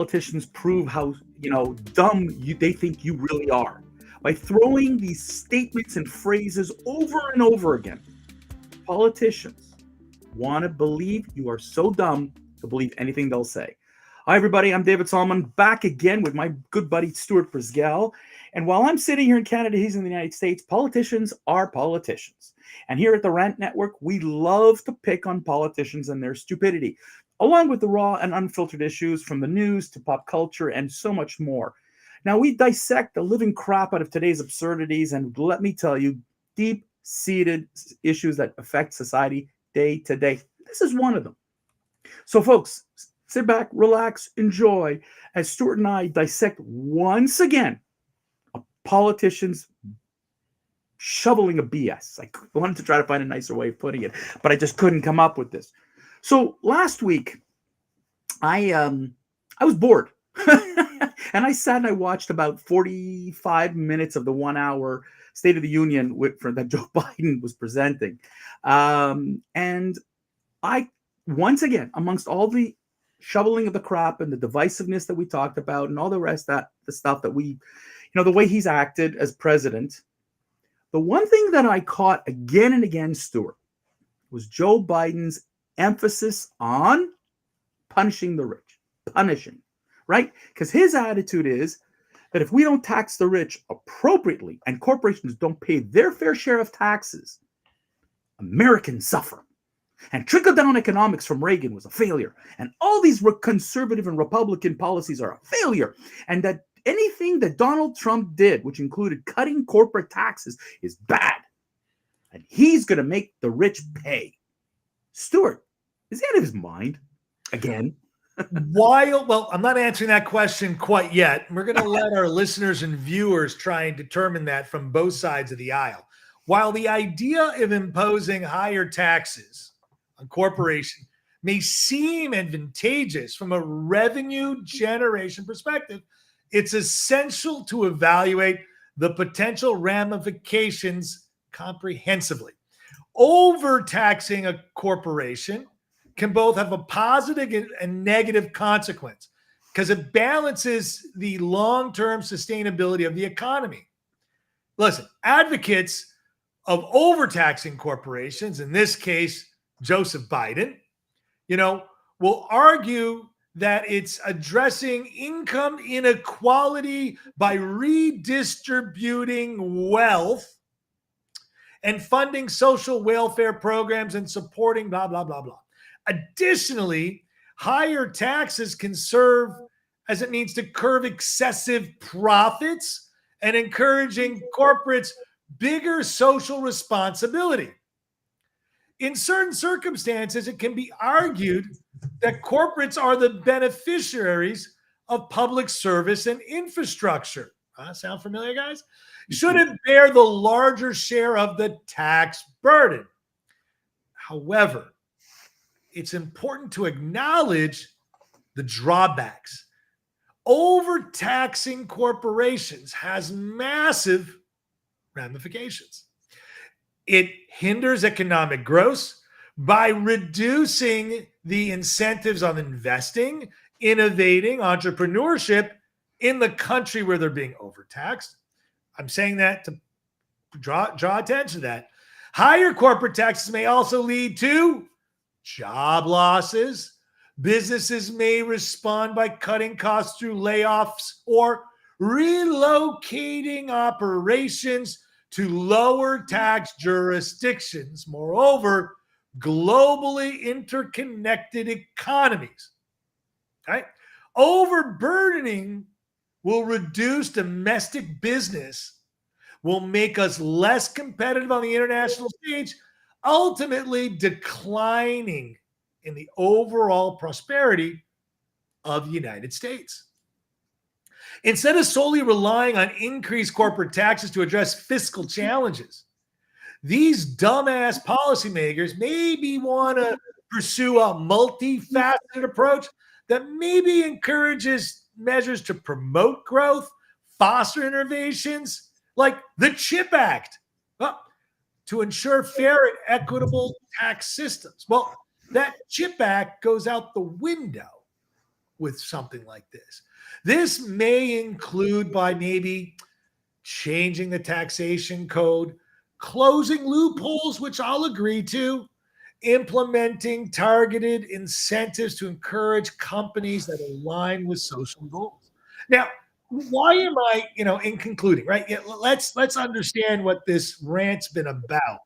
politicians prove how dumb they think you really are by throwing these statements and phrases over and over again. Politicians want to believe you are so dumb to believe anything they'll say. Hi, everybody. I'm David Solomon, back again with my good buddy Stuart Brisgell. And while I'm sitting here in Canada, he's in the United States. Politicians are politicians. And here at the Rant Network, we love to pick on politicians and their stupidity, along with the raw and unfiltered issues from the news to pop culture and so much more. Now, we dissect the living crap out of today's absurdities, and let me tell you, deep-seated issues that affect society day to day. This is one of them. So, folks, sit back, relax, enjoy as Stuart and I dissect once again a politician's shoveling of BS. I wanted to try to find a nicer way of putting it, but I just couldn't come up with this. So last week, I was bored, and I sat and I watched about 45 minutes of the 1 hour State of the Union that Joe Biden was presenting, and I once again, amongst all the shoveling of the crap and the divisiveness that we talked about, and all the rest the stuff that we, the way he's acted as president, the one thing that I caught again and again, Stuart, was Joe Biden's emphasis on punishing the rich, right? Because his attitude is that if we don't tax the rich appropriately and corporations don't pay their fair share of taxes, Americans suffer. And trickle-down economics from Reagan was a failure. And all these conservative and Republican policies are a failure. And that anything that Donald Trump did, which included cutting corporate taxes, is bad. And he's going to make the rich pay. Stuart, is he out of his mind again? Well, I'm not answering that question quite yet. We're going to let our listeners and viewers try and determine that from both sides of the aisle. While the idea of imposing higher taxes on corporations may seem advantageous from a revenue generation perspective, it's essential to evaluate the potential ramifications comprehensively. Overtaxing a corporation can both have a positive and negative consequence because it balances the long-term sustainability of the economy. Listen, advocates of overtaxing corporations, in this case, Joseph Biden, will argue that it's addressing income inequality by redistributing wealth and funding social welfare programs and supporting blah, blah, blah, blah. Additionally, higher taxes can serve as it means to curb excessive profits and encouraging corporates' bigger social responsibility. In certain circumstances, it can be argued that corporates are the beneficiaries of public service and infrastructure. Sound familiar, guys? Shouldn't bear the larger share of the tax burden. However, it's important to acknowledge the drawbacks. Overtaxing corporations has massive ramifications. It hinders economic growth by reducing the incentives on investing, innovating, entrepreneurship in the country where they're being overtaxed. I'm saying that to draw attention to that. Higher corporate taxes may also lead to job losses. Businesses may respond by cutting costs through layoffs or relocating operations to lower tax jurisdictions. Moreover, globally interconnected economies. Right? Overburdening will reduce domestic business, will make us less competitive on the international stage, ultimately declining in the overall prosperity of the United States. Instead of solely relying on increased corporate taxes to address fiscal challenges, these dumbass policymakers maybe want to pursue a multifaceted approach that maybe encourages measures to promote growth, foster innovations, like the CHIP Act, to ensure fair and equitable tax systems. Well, that CHIP Act goes out the window with something like this. This may include by maybe changing the taxation code, closing loopholes, which I'll agree to, implementing targeted incentives to encourage companies that align with social goals. Now, why am I, in concluding, right? Yeah, let's understand what this rant's been about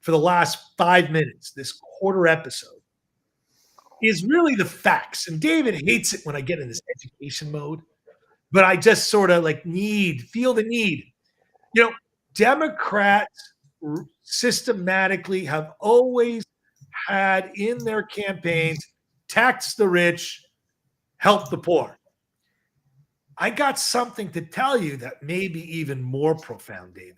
for the last 5 minutes, this quarter episode, is really the facts. And David hates it when I get in this education mode, but I just sort of feel the need. Democrats systematically have always had in their campaigns, tax the rich, help the poor. I got something to tell you that may be even more profound, David.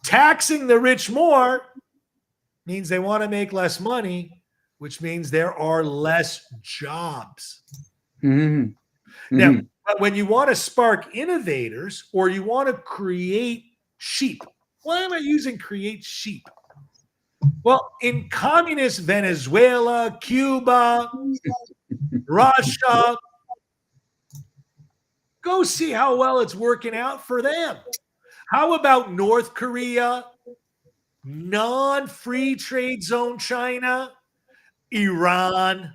Taxing the rich more means they want to make less money, which means there are less jobs. Mm-hmm. Now, when you want to spark innovators or you want to create sheep, why am I using create sheep? Well, in communist Venezuela, Cuba, Russia, go see how well it's working out for them. How about North Korea, non-free trade zone China, Iran?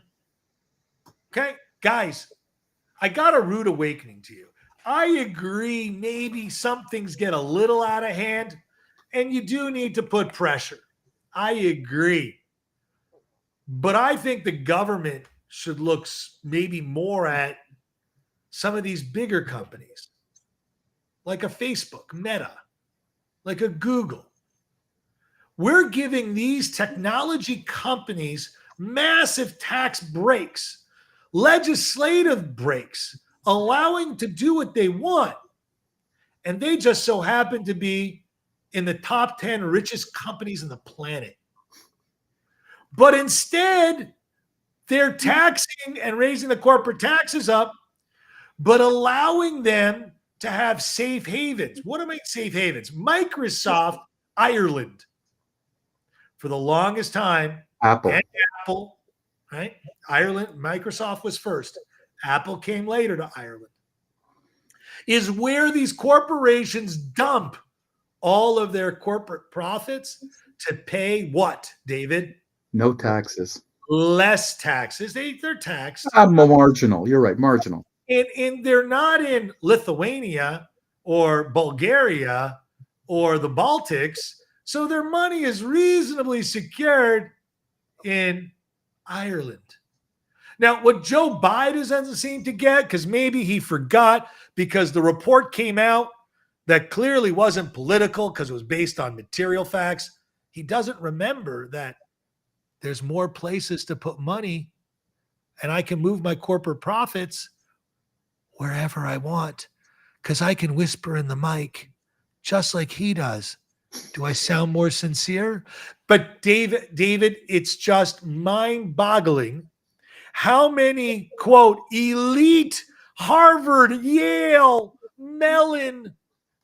Okay, guys, I got a rude awakening to you. I agree, maybe some things get a little out of hand, and you do need to put pressure. I agree. But I think the government should look maybe more at some of these bigger companies, like a Facebook, Meta, like a Google. We're giving these technology companies massive tax breaks, legislative breaks, allowing to do what they want. And they just so happen to be in the top 10 richest companies on the planet. But instead, they're taxing and raising the corporate taxes up, but allowing them to have safe havens. What are safe havens? Microsoft, Ireland. For the longest time, Apple, right? Ireland, Microsoft was first. Apple came later to Ireland. Is where these corporations dump all of their corporate profits to pay what, David? No taxes. Less taxes. They're taxed. Marginal. You're right. Marginal. And they're not in Lithuania or Bulgaria or the Baltics. So their money is reasonably secured in Ireland. Now, what Joe Biden doesn't seem to get, because maybe he forgot, because the report came out that clearly wasn't political because it was based on material facts. He doesn't remember that there's more places to put money, and I can move my corporate profits wherever I want because I can whisper in the mic just like he does. Do I sound more sincere? But David, it's just mind-boggling how many, quote, elite Harvard, Yale, Mellon,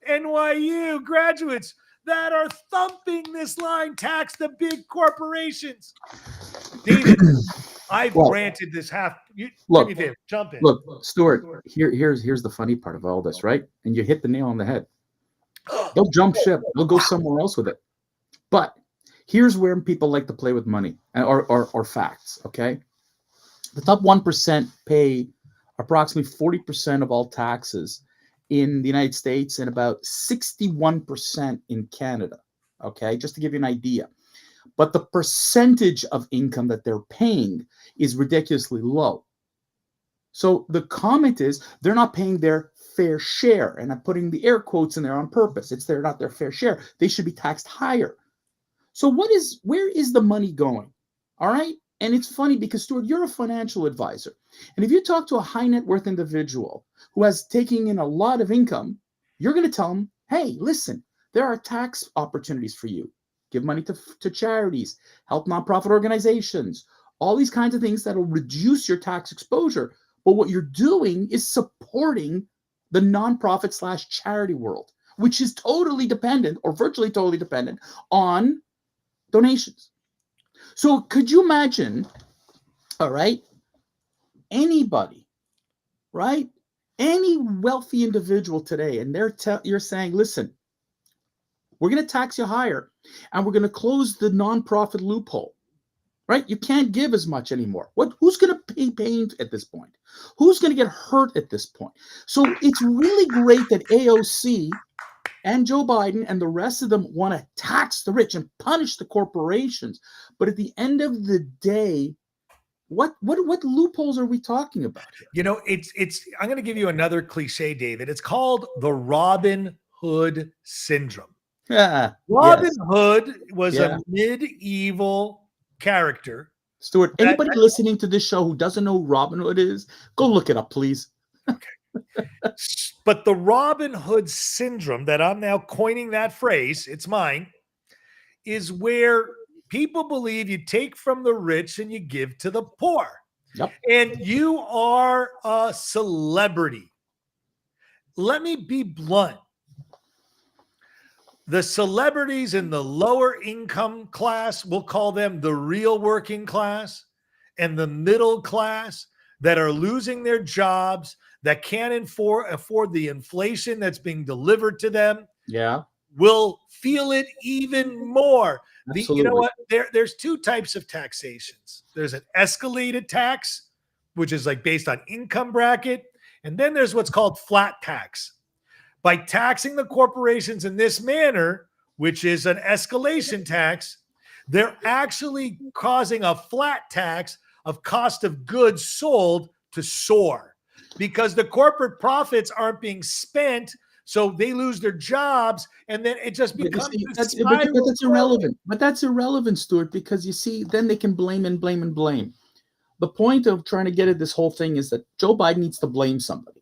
NYU graduates that are thumping this line, tax the big corporations. David, I've ranted this half. Do me a favor, jump in. Look, Stuart, here's the funny part of all this, right? And you hit the nail on the head. They'll jump ship. They'll go somewhere else with it. But here's where people like to play with money or facts, okay? The top 1% pay approximately 40% of all taxes in the United States and about 61% in Canada, okay? Just to give you an idea. But the percentage of income that they're paying is ridiculously low. So the comment is they're not paying their fair share. And I'm putting the air quotes in there on purpose. They're not their fair share. They should be taxed higher. So where is the money going? All right. And it's funny because, Stuart, you're a financial advisor. And if you talk to a high net worth individual who has taken in a lot of income, you're going to tell them, hey, listen, there are tax opportunities for you. Give money to charities, help nonprofit organizations, all these kinds of things that will reduce your tax exposure. But what you're doing is supporting the nonprofit / charity world, which is totally dependent or virtually totally dependent on donations. So could you imagine, all right, anybody, right? Any wealthy individual today, and you're saying, listen, we're going to tax you higher, and we're going to close the nonprofit loophole, right? You can't give as much anymore. Who's going to pay pain at this point? Who's going to get hurt at this point? So it's really great that AOC and Joe Biden and the rest of them want to tax the rich and punish the corporations. But at the end of the day, what loopholes are we talking about here? You know, it's I'm going to give you another cliche, David. It's called the Robin Hood syndrome. Yeah, Robin Hood was a medieval character. Stuart, anybody listening to this show who doesn't know who Robin Hood is, go look it up, please. Okay. But the Robin Hood syndrome, that I'm now coining that phrase, it's mine, is where people believe you take from the rich and you give to the poor. Yep. And you are a celebrity. Let me be blunt. The celebrities in the lower income class, we'll call them the real working class, and the middle class that are losing their jobs, that can't afford the inflation that's being delivered to them, will feel it even more. You know what? There's two types of taxations. There's an escalated tax, which is like based on income bracket, and then there's what's called flat tax. By taxing the corporations in this manner, which is an escalation tax, they're actually causing a flat tax of cost of goods sold to soar, because the corporate profits aren't being spent, so they lose their jobs, and then it just becomes that's irrelevant. But that's irrelevant, Stuart, because you see, then they can blame. The point of trying to get at this whole thing is that Joe Biden needs to blame somebody.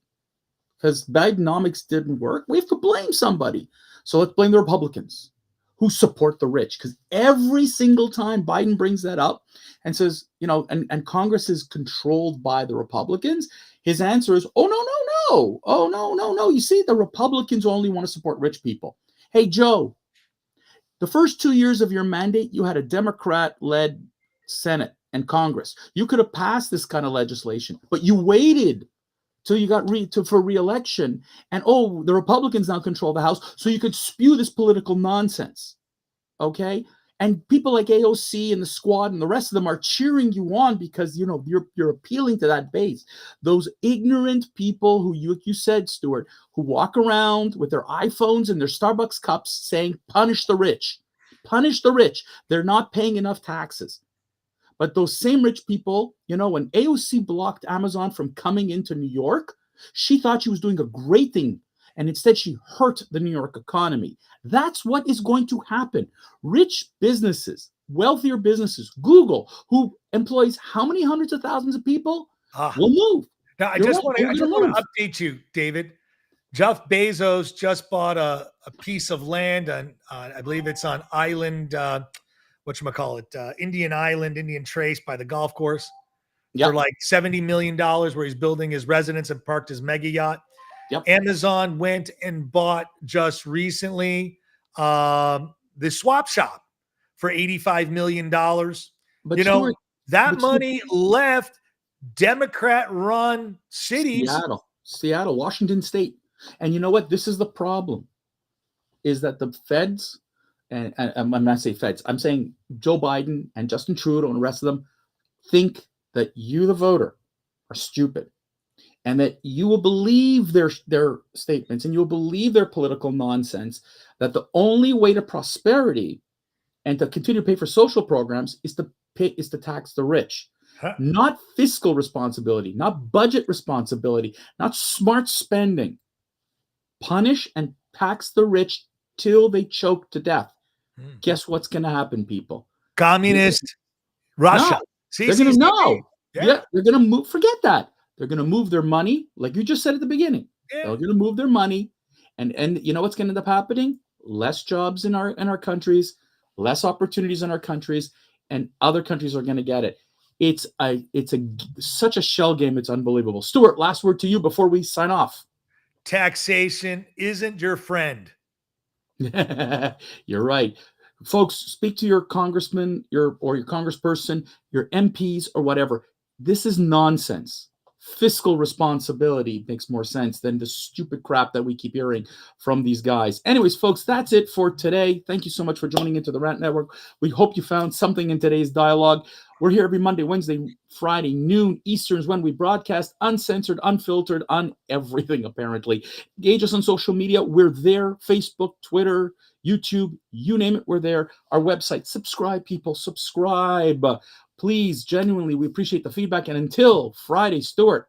Because Bidenomics didn't work, we have to blame somebody. So let's blame the Republicans who support the rich. Because every single time Biden brings that up and says, and Congress is controlled by the Republicans, his answer is, oh, no. Oh, no. You see, the Republicans only want to support rich people. Hey, Joe, the first 2 years of your mandate, you had a Democrat-led Senate and Congress. You could have passed this kind of legislation, but you waited till you got for re-election, and the Republicans now control the House, so you could spew this political nonsense, okay? And people like AOC and the squad and the rest of them are cheering you on because you're appealing to that base. Those ignorant people who you said, Stuart, who walk around with their iPhones and their Starbucks cups saying, "Punish the rich, punish the rich." They're not paying enough taxes. But those same rich people, when AOC blocked Amazon from coming into New York, she thought she was doing a great thing. And instead, she hurt the New York economy. That's what is going to happen. Rich businesses, wealthier businesses, Google, who employs how many hundreds of thousands of people, will move. Now, I just want to update you, David. Jeff Bezos just bought a piece of land on I believe it's on island, Indian Island, Indian Trace by the golf course for like $70 million, where he's building his residence and parked his mega yacht. Amazon went and bought just recently the swap shop for $85 million. But Stuart, that money left Democrat-run cities. Seattle, Washington State. And you know what? This is the problem, is that the feds, and I'm not saying feds, I'm saying Joe Biden and Justin Trudeau and the rest of them think that you, the voter, are stupid, and that you will believe their statements and you will believe their political nonsense, that the only way to prosperity and to continue to pay for social programs is to tax the rich. Not fiscal responsibility, not budget responsibility, not smart spending. Punish and tax the rich till they choke to death. Guess what's going to happen, people? Communist Russia. They're going to they're going to move. Forget that. They're going to move their money, like you just said at the beginning. They're going to move their money, and you know what's going to end up happening? Less jobs in our countries, less opportunities in our countries, and other countries are going to get it. It's such a shell game. It's unbelievable. Stuart, last word to you before we sign off. Taxation isn't your friend. You're right. Folks, speak to your congressman, your congressperson, your MPs, or whatever. This is nonsense. fiscal responsibility makes more sense than the stupid crap that we keep hearing from these guys. Anyways, folks, that's it for today. Thank you so much for joining into the Rant Network. We hope you found something in today's dialogue. We're here every Monday, Wednesday, Friday, noon Eastern is when we broadcast, uncensored, unfiltered, on everything, apparently. Engage us on social media. We're there. Facebook, Twitter, YouTube, you name it, we're there. Our website. Subscribe, people. Subscribe. Please, genuinely, we appreciate the feedback. And until Friday, Stuart,